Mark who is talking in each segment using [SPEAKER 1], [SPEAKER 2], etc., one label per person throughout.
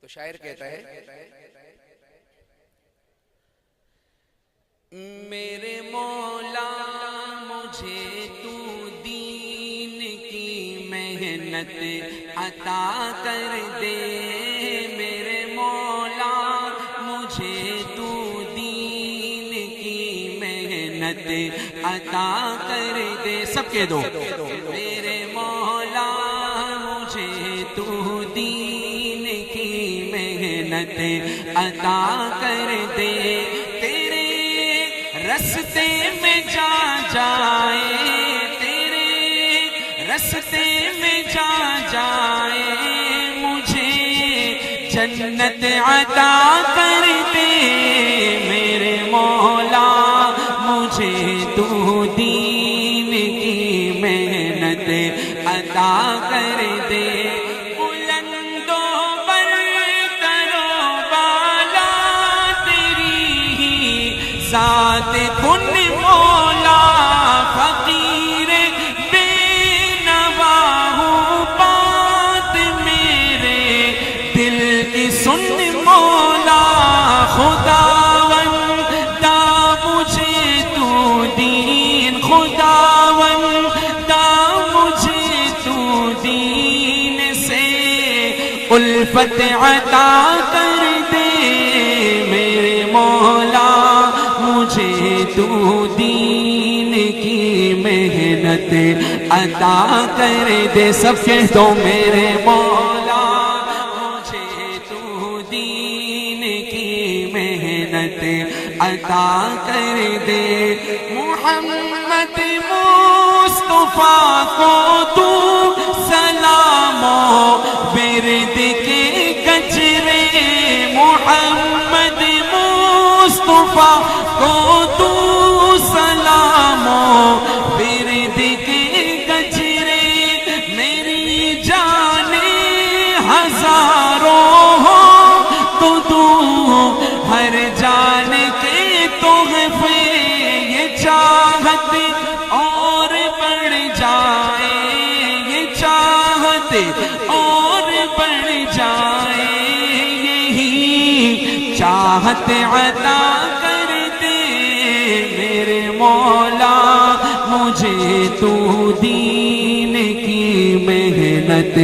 [SPEAKER 1] شاعر کہتا ہے میرے مولا مجھے تو دین کی محنت عطا کر دے، میرے مولا مجھے تو دین کی محنت عطا کر دے، سب کہہ دو میرے مولا مجھے تو دین کی محنت عطا کر دے، تیرے رستے میں جا جائے، تیرے رستے میں جا جائے، مجھے جنت عطا کر دے، میرے مولا مجھے تو دین کی محنت عطا کر دے، بلند و برتر و بالا تیری ہی ذات کن مولا، فقیر بے نوا ہوں بات میرے دل کی سن مولا، خداوندا مجھے تو دین، خداوندا مجھے تو دین سے الفت عطا کر دے، میرے مولا مجھے تو دین کی محنت عطا کر دے، سب کہہ دو میرے مولا مجھے تو دین کی محنت عطا کر دے، محمد مصطفیٰ کو تو سلام و ورد کے گجرے، محمد مصطفیٰ کو تو سلام و ورد کے گجرے، میری جانیں ہزاروں ہو تو ہر جان کے تحفے، یہ چاہت اور بڑھ جائے، یہ چاہت اور بڑھ جائے، یہی چاہت عطا کر دے، میرے مولا مجھے تو دین کی محنت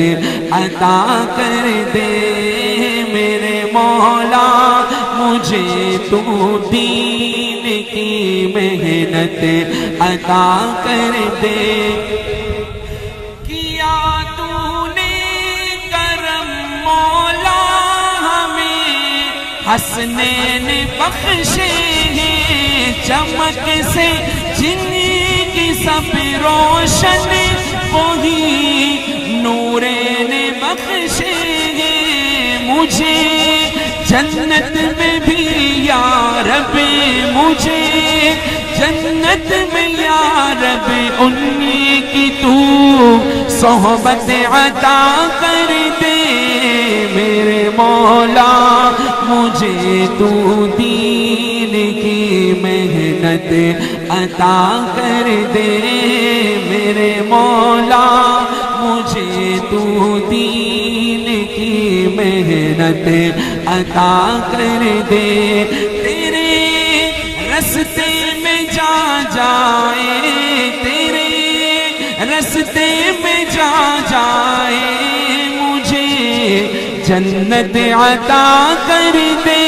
[SPEAKER 1] عطا کر دے، میرے مولا مجھے تو دین کی محنت عطا کر دے، کیا تو نے کرم مولا ہمیں حسنین بخشے ہیں، چمک سے جن کی سب روشن وہی نورین بخشے ہیں، مجھے جنت میں بھی یا رب، مجھے جنت میں یا رب انہی کی تو صحبت عطا کر دے، میرے مولا مجھے تو دین کی محنت عطا کر دے، میرے مولا مجھے تو دین کی محنت عطا کر دے، تیرے رستے میں جا جائے، تیرے رستے میں جا جائے، مجھے جنت عطا کر دے،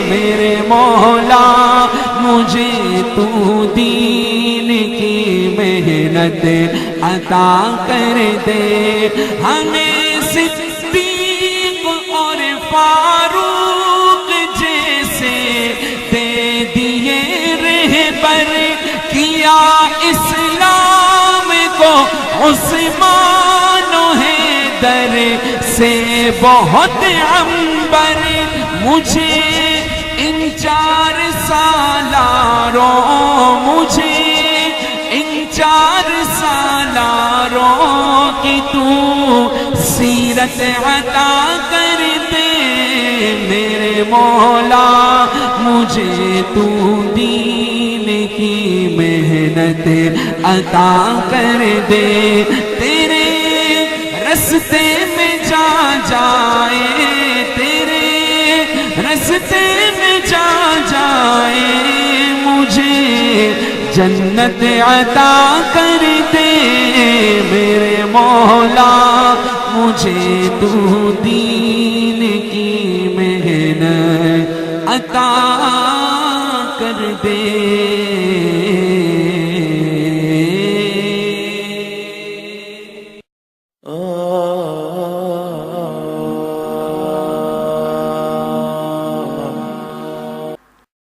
[SPEAKER 1] میرے مولا مجھے تو دین کی محنت عطا کر دے، ہمیں صدیق اور فاروق جیسے دے دیے رہبر، کیا اسلام کو عثمان و حیدر سے بہت عنبر، مجھے ان 4 سالاروں، مجھے ان 4 سالاروں کی تو سیرت عطا کر دے، میرے مولا مجھے تو دین کی محنت عطا کر دے، تیرے رستے میں جا جائے جنت عطا کر دے میرے مولا مجھے تو دین کی محنت عطا کر دے